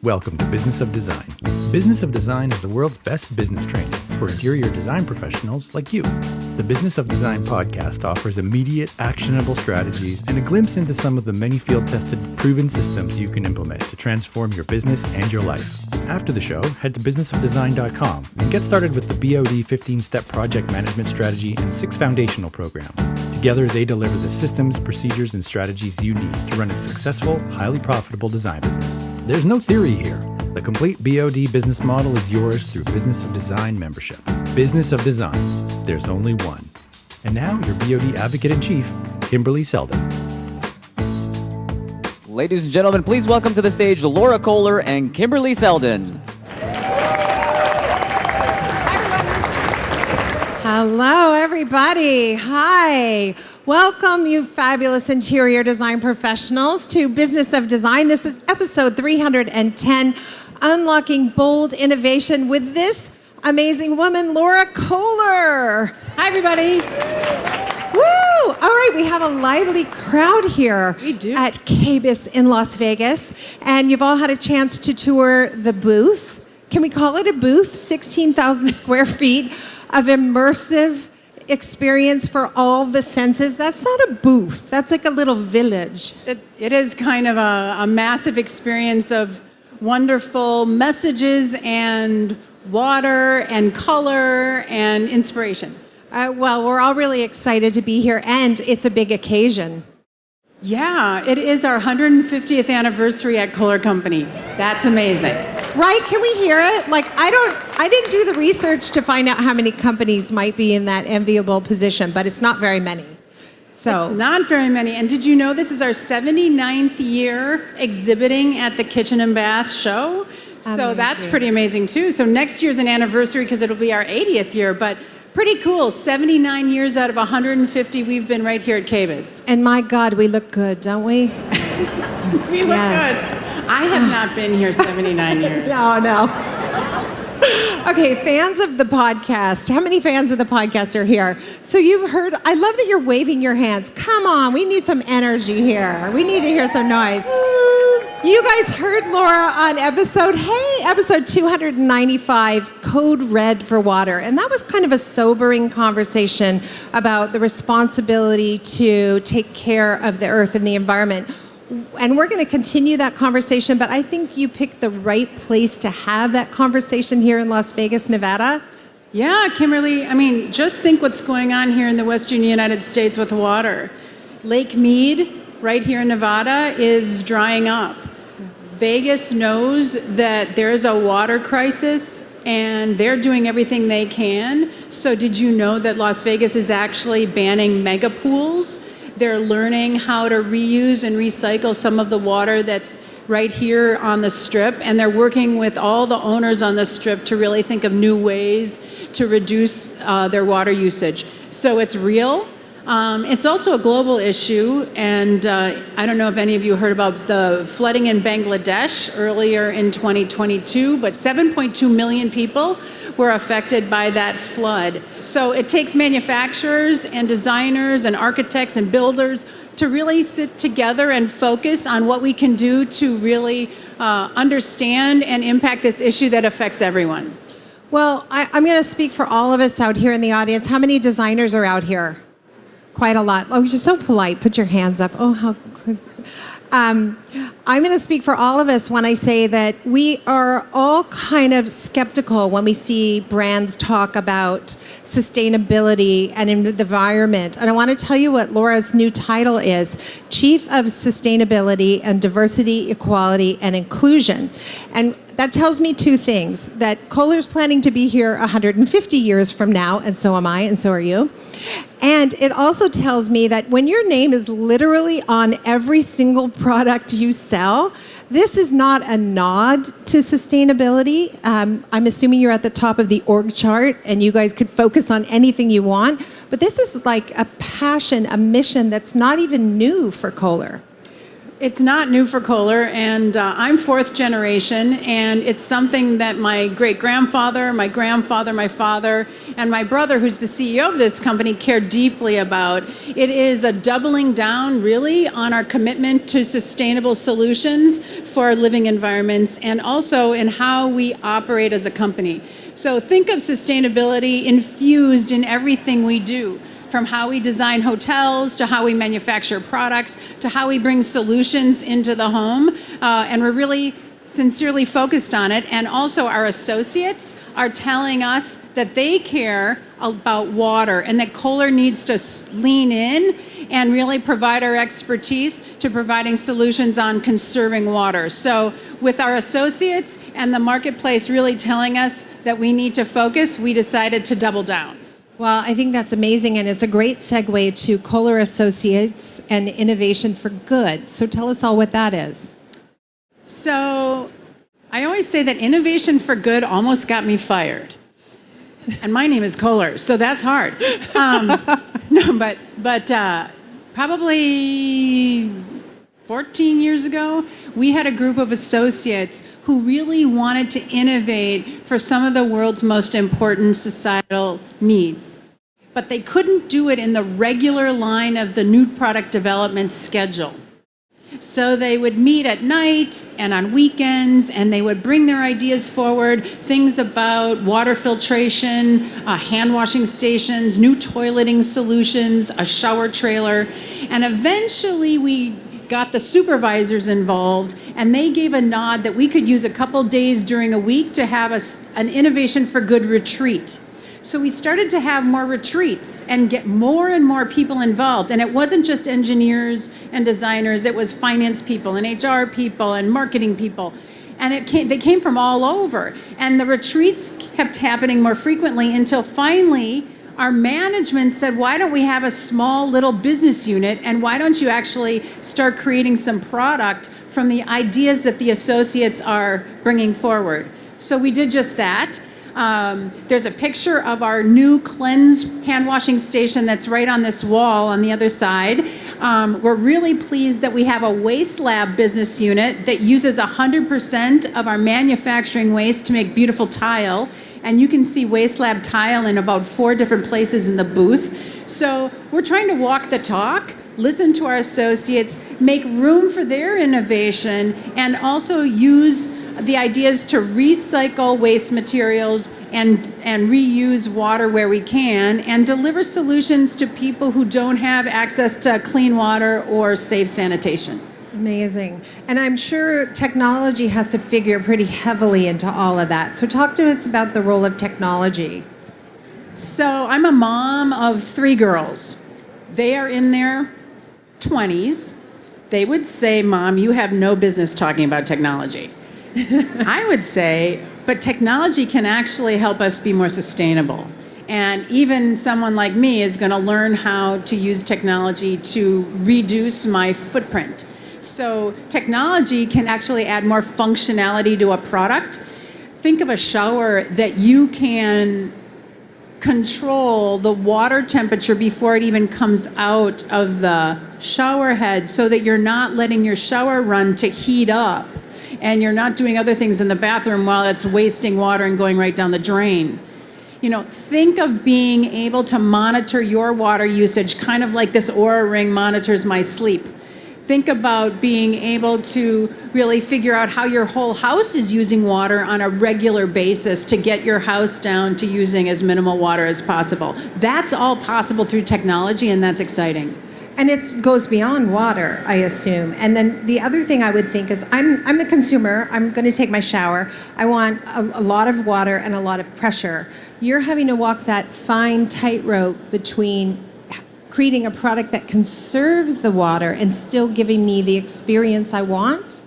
Welcome to Business of Design. Business of Design is the world's best business training for interior design professionals like you. The Business of Design podcast offers immediate, actionable strategies and a glimpse into some of the many field-tested, proven systems you can implement to transform your business and your life. After the show, head to businessofdesign.com and get started with the BOD 15-step project management strategy and 6 foundational programs. Together, they deliver the systems, procedures, and strategies you need to run a successful, highly profitable design business. There's no theory here. The complete BOD business model is yours through Business of Design membership. Business of Design. There's only one. And now, your BOD Advocate-in-Chief, Kimberley Seldon. Ladies and gentlemen, please welcome to the stage Laura Kohler and Kimberley Seldon. Hello, everybody. Hi. Welcome, you fabulous interior design professionals, to Business of Design. This is episode 310, Unlocking Bold Innovation with this amazing woman, Laura Kohler. Hi, everybody. Woo! All right, we have a lively crowd here at KBIS in Las Vegas, and you've all had a chance to tour the booth. Can we call it a booth? 16,000 square feet of immersive experience for all the senses. That's not a booth. That's like a little village. It is kind of a massive experience of wonderful messages and water and color and inspiration. Well, we're all really excited to be here, and it's a big occasion. Yeah, it is our 150th anniversary at Kohler Company. That's amazing. Right? Can we hear it? I didn't do the research to find out how many companies might be in that enviable position, but it's not very many. So it's not very many. And did you know this is our 79th year exhibiting at the Kitchen and Bath Show? So that's pretty amazing too. So next year's an anniversary because it'll be our 80th year, but pretty cool. 79 years out of 150 we've been right here at KBIS. And my God, we look good, don't we? We look good. I have not been here 79 years. No. Okay, fans of the podcast. How many fans of the podcast are here? So you've heard, I love that you're waving your hands. Come on, we need some energy here. We need to hear some noise. You guys heard Laura on episode 295, Code Red for Water. And that was kind of a sobering conversation about the responsibility to take care of the earth and the environment. And we're going to continue that conversation, but I think you picked the right place to have that conversation here in Las Vegas, Nevada. Yeah, Kimberly, I mean, just think what's going on here in the western United States with water. Lake Mead, right here in Nevada, is drying up. Vegas knows that there's a water crisis, and they're doing everything they can. So did you know that Las Vegas is actually banning mega pools? They're learning how to reuse and recycle some of the water that's right here on the Strip, and they're working with all the owners on the Strip to really think of new ways to reduce their water usage. So it's real. It's also a global issue, and I don't know if any of you heard about the flooding in Bangladesh earlier in 2022, but 7.2 million people were affected by that flood. So it takes manufacturers and designers and architects and builders to really sit together and focus on what we can do to really understand and impact this issue that affects everyone. Well, I'm going to speak for all of us out here in the audience. How many designers are out here? Quite a lot. Oh, you're so polite. Put your hands up. Oh, how good. I'm going to speak for all of us when I say that we are all kind of skeptical when we see brands talk about sustainability and the environment. And I want to tell you what Laura's new title is, Chief of Sustainability and Diversity, Equality, and Inclusion. And that tells me two things, that Kohler's planning to be here 150 years from now, and so am I, and so are you. And it also tells me that when your name is literally on every single product you sell, this is not a nod to sustainability. I'm assuming you're at the top of the org chart and you guys could focus on anything you want, but this is like a passion, a mission that's not even new for Kohler. It's not new for Kohler, and I'm fourth generation, and it's something that my great-grandfather, my grandfather, my father, and my brother, who's the CEO of this company, care deeply about. It is a doubling down, really, on our commitment to sustainable solutions for our living environments and also in how we operate as a company. So think of sustainability infused in everything we do, from how we design hotels to how we manufacture products to how we bring solutions into the home. And we're really sincerely focused on it. And also our associates are telling us that they care about water and that Kohler needs to lean in and really provide our expertise to providing solutions on conserving water. So with our associates and the marketplace really telling us that we need to focus, we decided to double down. Well, I think that's amazing, and it's a great segue to Kohler Associates and Innovation for Good. So tell us all what that is. So I always say that innovation for good almost got me fired. And my name is Kohler, so that's hard. Probably 14 years ago, we had a group of associates who really wanted to innovate for some of the world's most important societal needs. But they couldn't do it in the regular line of the new product development schedule. So they would meet at night and on weekends, and they would bring their ideas forward, things about water filtration, hand washing stations, new toileting solutions, a shower trailer. And eventually we got the supervisors involved, and they gave a nod that we could use a couple days during a week to have an Innovation for Good retreat. So we started to have more retreats and get more and more people involved. And it wasn't just engineers and designers, it was finance people and HR people and marketing people. And they came from all over. And the retreats kept happening more frequently until finally our management said, why don't we have a small little business unit, and why don't you actually start creating some product from the ideas that the associates are bringing forward? So we did just that. There's a picture of our new Cleanse hand washing station that's right on this wall on the other side. We're really pleased that we have a waste lab business unit that uses 100% of our manufacturing waste to make beautiful tile. And you can see waste lab tile in about 4 different places in the booth. So we're trying to walk the talk, listen to our associates, make room for their innovation, and also use the ideas to recycle waste materials and reuse water where we can, and deliver solutions to people who don't have access to clean water or safe sanitation. Amazing. And I'm sure technology has to figure pretty heavily into all of that. So talk to us about the role of technology. So I'm a mom of 3 girls. They are in their 20s. They would say, Mom, you have no business talking about technology. I would say, but technology can actually help us be more sustainable. And even someone like me is going to learn how to use technology to reduce my footprint. So technology can actually add more functionality to a product. Think of a shower that you can control the water temperature before it even comes out of the shower head, so that you're not letting your shower run to heat up, and you're not doing other things in the bathroom while it's wasting water and going right down the drain. You know, think of being able to monitor your water usage, kind of like this Oura Ring monitors my sleep. Think about being able to really figure out how your whole house is using water on a regular basis to get your house down to using as minimal water as possible. That's all possible through technology, and that's exciting. And it goes beyond water, I assume. And then the other thing I would think is, I'm a consumer. I'm going to take my shower. I want a lot of water and a lot of pressure. You're having to walk that fine tightrope between creating a product that conserves the water and still giving me the experience I want.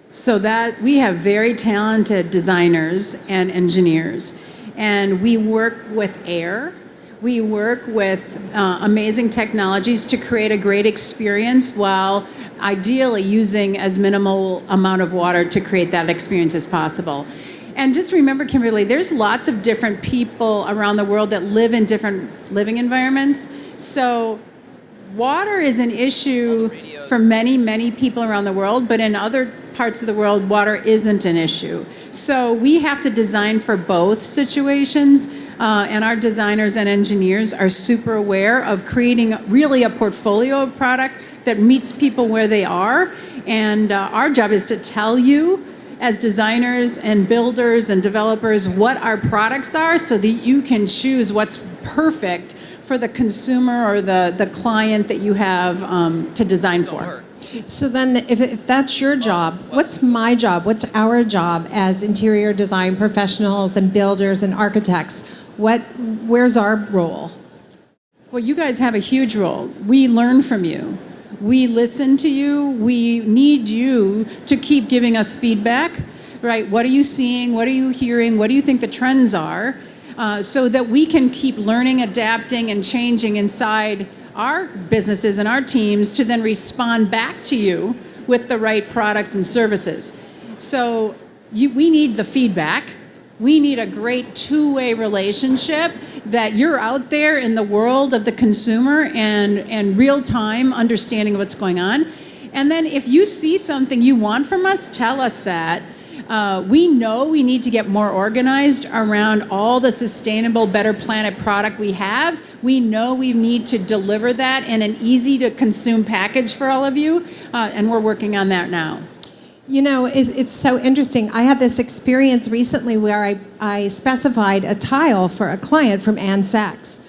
So that we have very talented designers and engineers, and we work with air. We work with amazing technologies to create a great experience, while ideally using as minimal amount of water to create that experience as possible. And just remember, Kimberly, there's lots of different people around the world that live in different living environments. So water is an issue for many, many people around the world, but in other parts of the world, water isn't an issue. So we have to design for both situations, and our designers and engineers are super aware of creating really a portfolio of product that meets people where they are. And our job is to tell you, as designers and builders and developers, what our products are so that you can choose what's perfect for the consumer or the client that you have to design for. So then if that's your job, what's my job? What's our job as interior design professionals and builders and architects? Where's our role? Well, you guys have a huge role. We learn from you. We listen to you. We need you to keep giving us feedback, right? What are you seeing? What are you hearing? What do you think the trends are? So that we can keep learning, adapting, and changing inside our businesses and our teams to then respond back to you with the right products and services. So we need the feedback. We need a great two-way relationship that you're out there in the world of the consumer and real-time understanding of what's going on. And then if you see something you want from us, tell us that. We know we need to get more organized around all the sustainable, Better Planet product we have. We know we need to deliver that in an easy-to-consume package for all of you, and we're working on that now. You know, it's so interesting. I had this experience recently where I specified a tile for a client from Ann Sachs.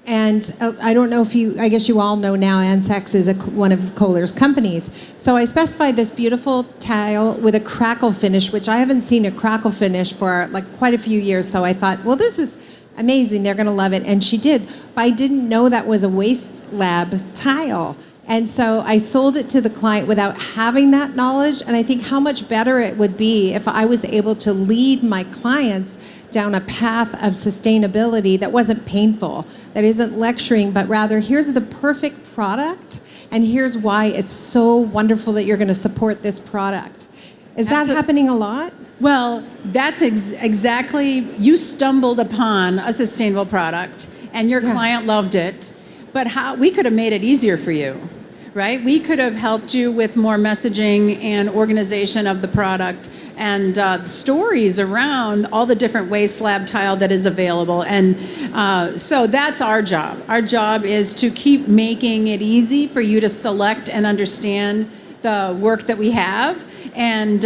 And I don't know I guess you all know now Ann Sachs is one of Kohler's companies. So I specified this beautiful tile with a crackle finish, which I haven't seen a crackle finish for like quite a few years. So I thought, well, this is amazing. They're going to love it. And she did. But I didn't know that was a Waste Lab tile. And so I sold it to the client without having that knowledge. And I think how much better it would be if I was able to lead my clients down a path of sustainability that wasn't painful, that isn't lecturing, but rather here's the perfect product and here's why it's so wonderful that you're going to support this product. Is that happening a lot? Well, that's exactly, you stumbled upon a sustainable product and your client loved it, but we could have made it easier for you. Right? We could have helped you with more messaging and organization of the product and stories around all the different waste lab tile that is available. And so that's our job. Our job is to keep making it easy for you to select and understand the work that we have and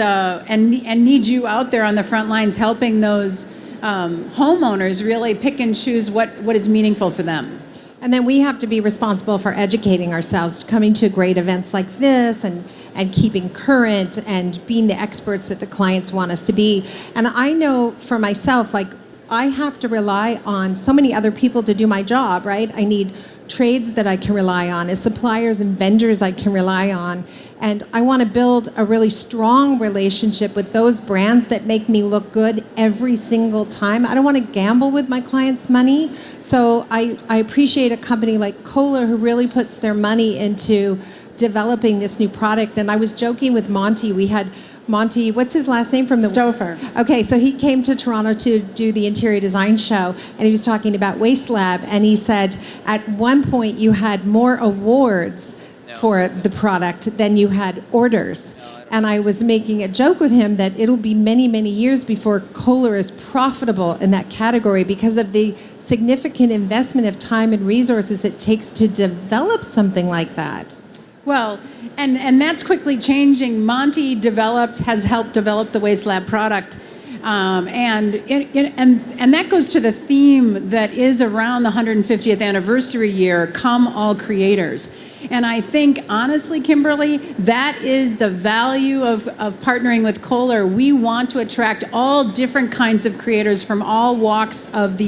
need you out there on the front lines helping those homeowners really pick and choose what is meaningful for them. And then we have to be responsible for educating ourselves, coming to great events like this and keeping current and being the experts that the clients want us to be. And I know for myself, like I have to rely on so many other people to do my job, right? I need trades that I can rely on, as suppliers and vendors I can rely on. And I want to build a really strong relationship with those brands that make me look good every single time. I don't want to gamble with my clients' money. So I appreciate a company like Kohler who really puts their money into developing this new product. And I was joking with Monty. We had Monty, what's his last name from the Stouffer. Okay, so he came to Toronto to do the interior design show, and he was talking about Waste Lab, and he said at one point you had more awards for the product than you had orders. And I was making a joke with him that it'll be many, many years before Kohler is profitable in that category because of the significant investment of time and resources it takes to develop something like that. Well, and that's quickly changing. Monty has helped develop the Waste Lab product, and that goes to the theme that is around the 150th anniversary year, Come All Creators. And I think, honestly, Kimberly, that is the value of partnering with Kohler. We want to attract all different kinds of creators from all walks of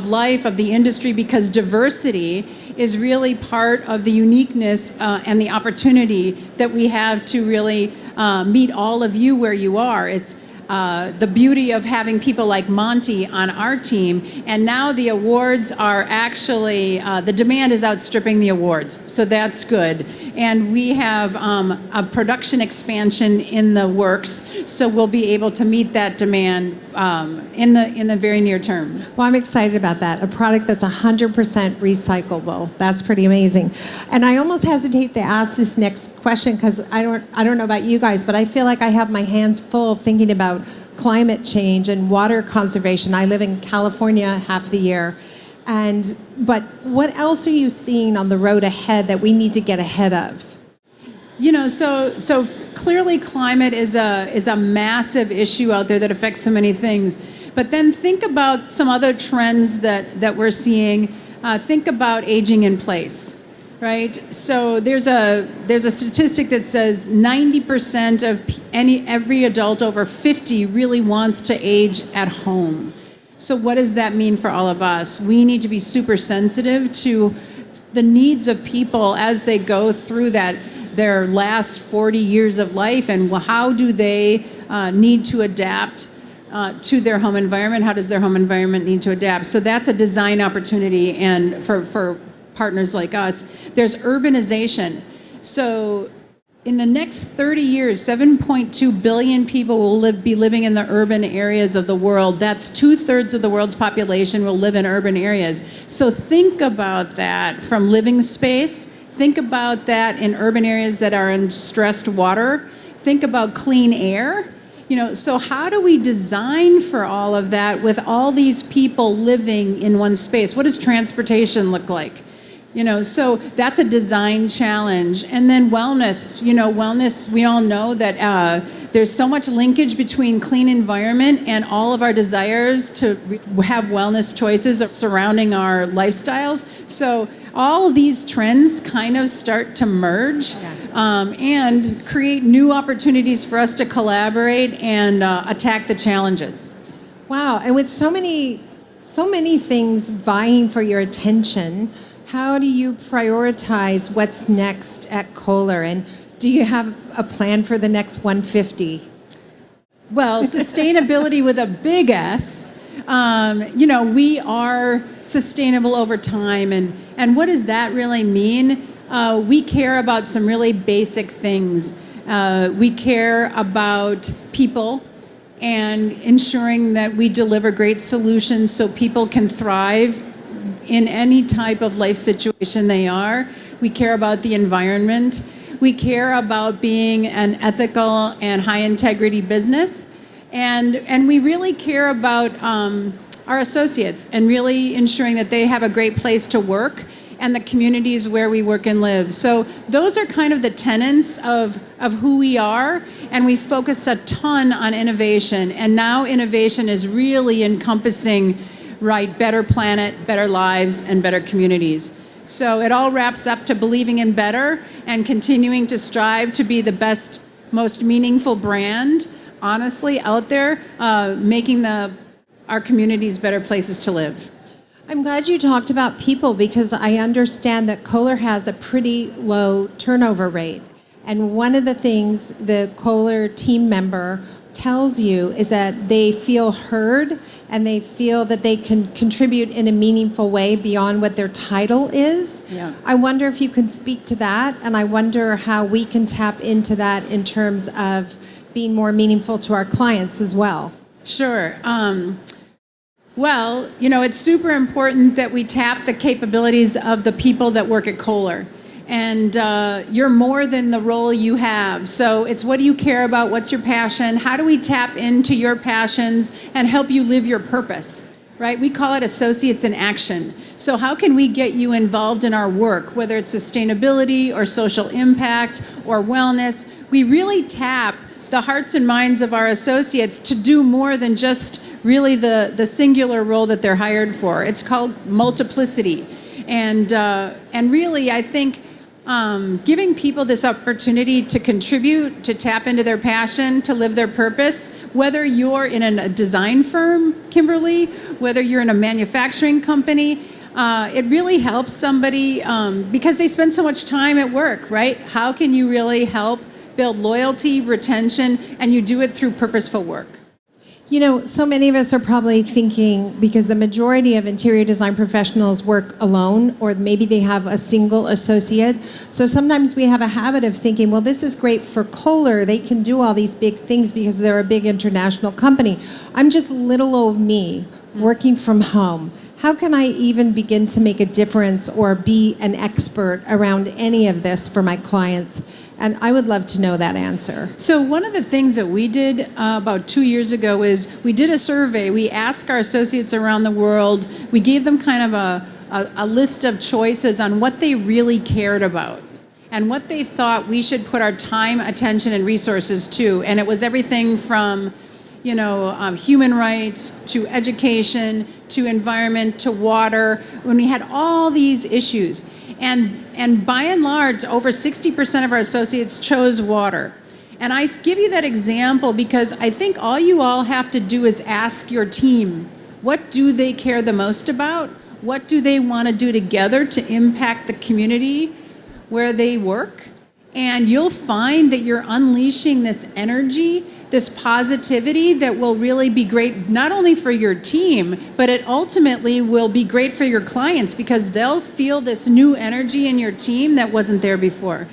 life, of the industry, because diversity is really part of the uniqueness and the opportunity that we have to really meet all of you where you are. It's the beauty of having people like Monty on our team, and now the awards are actually, the demand is outstripping the awards, so that's good. and we have a production expansion in the works, so we'll be able to meet that demand in the very near term. Well, I'm excited about that. A product that's 100% recyclable. That's pretty amazing. And I almost hesitate to ask this next question because I don't know about you guys, but I feel like I have my hands full thinking about climate change and water conservation. I live in California half the year. But what else are you seeing on the road ahead that we need to get ahead of? So clearly climate is a massive issue out there that affects so many things. But then think about some other trends that we're seeing. Think about aging in place. Right. So there's a statistic that says 90% of every adult over 50 really wants to age at home. So what does that mean for all of us? We need to be super sensitive to the needs of people as they go through their last 40 years of life, and how do they need to adapt to their home environment? How does their home environment need to adapt? So that's a design opportunity, and for partners like us. There's urbanization. So in the next 30 years, 7.2 billion people will be living in the urban areas of the world. That's 2/3 of the world's population will live in urban areas. So think about that from living space. Think about that in urban areas that are in stressed water. Think about clean air. So how do we design for all of that with all these people living in one space? What does transportation look like? So that's a design challenge. And then wellness, we all know that there's so much linkage between clean environment and all of our desires to have wellness choices surrounding our lifestyles. So all of these trends kind of start to merge and create new opportunities for us to collaborate and attack the challenges. Wow. And with so many things vying for your attention, how do you prioritize what's next at Kohler? And do you have a plan for the next 150? Well, sustainability with a big S. We are sustainable over time. And what does that really mean? We care about some really basic things. We care about people and ensuring that we deliver great solutions so people can thrive in any type of life situation they are. We care about the environment. We care about being an ethical and high integrity business. And we really care about our associates and really ensuring that they have a great place to work and the communities where we work and live. So those are kind of the tenets of who we are, and we focus a ton on innovation. And now innovation is really encompassing better planet, better lives, and better communities. So it all wraps up to believing in better and continuing to strive to be the best, most meaningful brand, honestly, out there, making our communities better places to live. I'm glad you talked about people because I understand that Kohler has a pretty low turnover rate. And one of the things the Kohler team member tells you is that they feel heard and they feel that they can contribute in a meaningful way beyond what their title is. Yeah. I wonder if you can speak to that, and I wonder how we can tap into that in terms of being more meaningful to our clients as well. Sure. Well, it's super important that we tap the capabilities of the people that work at Kohler. And you're more than the role you have. So it's what do you care about? What's your passion? How do we tap into your passions and help you live your purpose? Right? We call it associates in action. So how can we get you involved in our work, whether it's sustainability or social impact or wellness? We really tap the hearts and minds of our associates to do more than just really the singular role that they're hired for. It's called multiplicity. And really, I think giving people this opportunity to contribute, to tap into their passion, to live their purpose, whether you're in a design firm, Kimberly, whether you're in a manufacturing company, it really helps somebody because they spend so much time at work, right? How can you really help build loyalty, retention, and you do it through purposeful work? You know, so many of us are probably thinking, because the majority of interior design professionals work alone, or maybe they have a single associate. So sometimes we have a habit of thinking, well, this is great for Kohler. They can do all these big things because they're a big international company. I'm just little old me working from home. How can I even begin to make a difference or be an expert around any of this for my clients? And I would love to know that answer. So one of the things that we did about 2 years ago is we did a survey. We asked our associates around the world, we gave them kind of a list of choices on what they really cared about and what they thought we should put our time, attention, and resources to. And it was everything from human rights, to education, to environment, to water, when we had all these issues. And by and large, over 60% of our associates chose water. And I give you that example because I think all you all have to do is ask your team, what do they care the most about? What do they want to do together to impact the community where they work? And you'll find that you're unleashing this energy, this positivity that will really be great, not only for your team, but it ultimately will be great for your clients because they'll feel this new energy in your team that wasn't there before.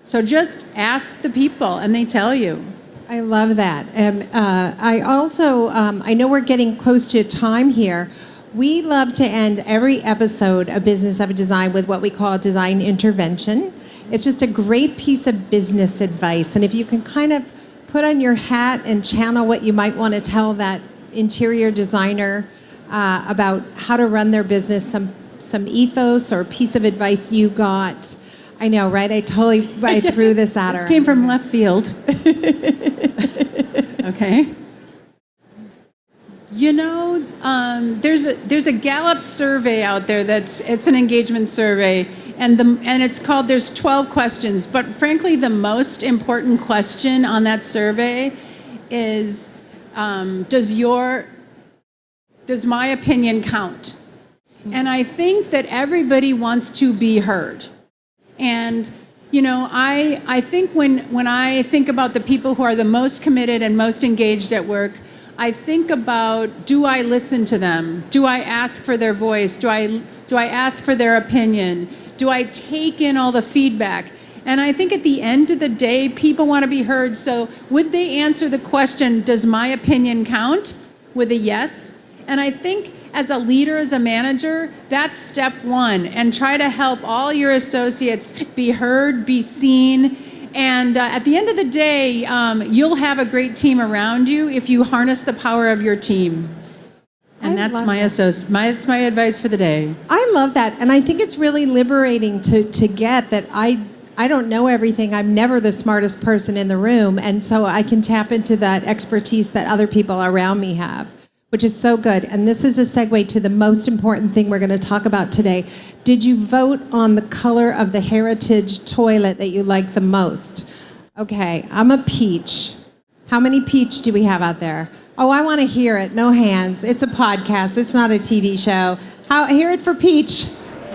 So just ask the people and they tell you. I love that. I also, I know we're getting close to time here. We love to end every episode of Business of Design with what we call a design intervention. It's just a great piece of business advice. And if you can kind of put on your hat and channel what you might want to tell that interior designer about how to run their business, some ethos or piece of advice you got. I know, right? I threw this at her. This came from left field. Okay. There's a Gallup survey out there it's an engagement survey, and it's called, there's 12 questions, but frankly the most important question on that survey is does my opinion count? And I think that everybody wants to be heard. And I think when I think about the people who are the most committed and most engaged at work, I think about, do I listen to them? Do I ask for their voice? Do I ask for their opinion? Do I take in all the feedback? And I think at the end of the day, people want to be heard. So would they answer the question, does my opinion count? With a yes? And I think as a leader, as a manager, that's step one. And try to help all your associates be heard, be seen. And at the end of the day, you'll have a great team around you if you harness the power of your team. And that's my advice for the day. I love that. And I think it's really liberating to get that I don't know everything. I'm never the smartest person in the room. And so I can tap into that expertise that other people around me have, which is so good. And this is a segue to the most important thing we're going to talk about today. Did you vote on the color of the heritage toilet that you like the most? Okay, I'm a peach. How many peach do we have out there? Oh, I want to hear it. No hands. It's a podcast. It's not a TV show. Hear it for peach.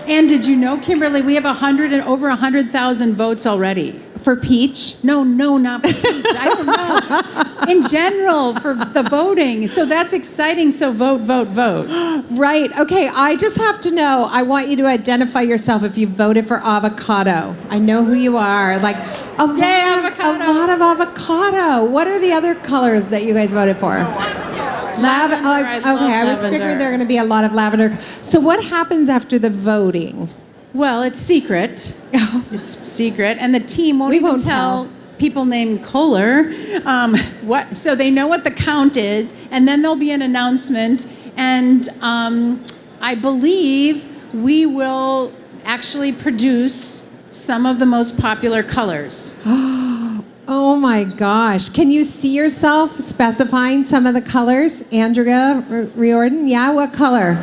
And did you know, Kimberly, we have over 100,000 votes already. For peach? No, not for peach. I don't know. In general, for the voting. So that's exciting. So vote. Right. Okay. I just have to know. I want you to identify yourself if you voted for avocado. I know who you are. Like a lot of avocado. What are the other colors that you guys voted for? Lavender. I was figuring there are going to be a lot of lavender. So what happens after the voting? Well, it's secret. It's secret, and the team won't even tell people named Kohler what. So they know what the count is, and then there'll be an announcement. And I believe we will actually produce some of the most popular colors. Oh my gosh. Can you see yourself specifying some of the colors? Andrea Riordan? Yeah, what color?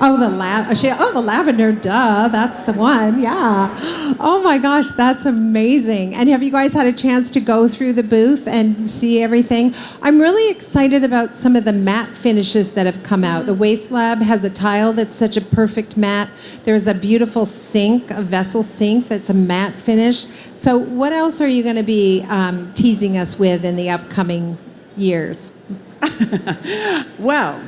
Oh, the lavender, duh, that's the one, yeah. Oh my gosh, that's amazing. And have you guys had a chance to go through the booth and see everything? I'm really excited about some of the matte finishes that have come out. The Waste Lab has a tile that's such a perfect matte. There's a beautiful sink, a vessel sink that's a matte finish. So what else are you going to be teasing us with in the upcoming years? Well,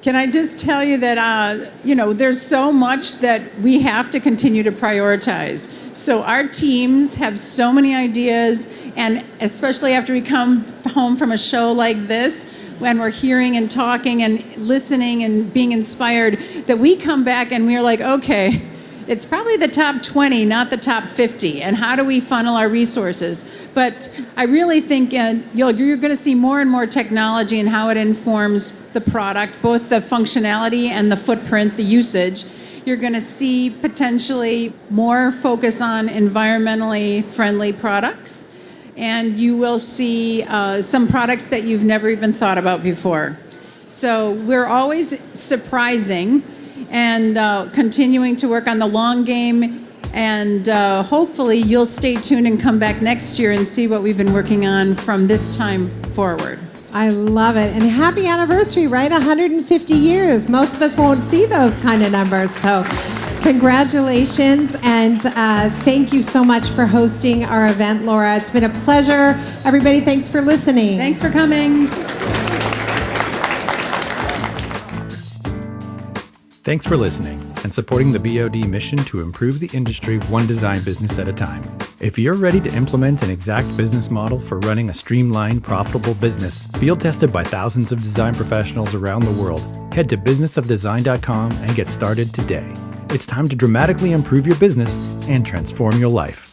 can I just tell you that, there's so much that we have to continue to prioritize. So our teams have so many ideas, and especially after we come home from a show like this, when we're hearing and talking and listening and being inspired, that we come back and we're like, okay, it's probably the top 20, not the top 50. And how do we funnel our resources? But I really think you're going to see more and more technology and how it informs the product, both the functionality and the footprint, the usage. You're going to see potentially more focus on environmentally friendly products. And you will see some products that you've never even thought about before. So we're always surprising and continuing to work on the long game. And hopefully you'll stay tuned and come back next year and see what we've been working on from this time forward. I love it. And happy anniversary, right? 150 years. Most of us won't see those kind of numbers. So congratulations. And thank you so much for hosting our event, Laura. It's been a pleasure. Everybody, thanks for listening. Thanks for coming. Thanks for listening and supporting the BOD mission to improve the industry one design business at a time. If you're ready to implement an exact business model for running a streamlined, profitable business, field tested by thousands of design professionals around the world, head to businessofdesign.com and get started today. It's time to dramatically improve your business and transform your life.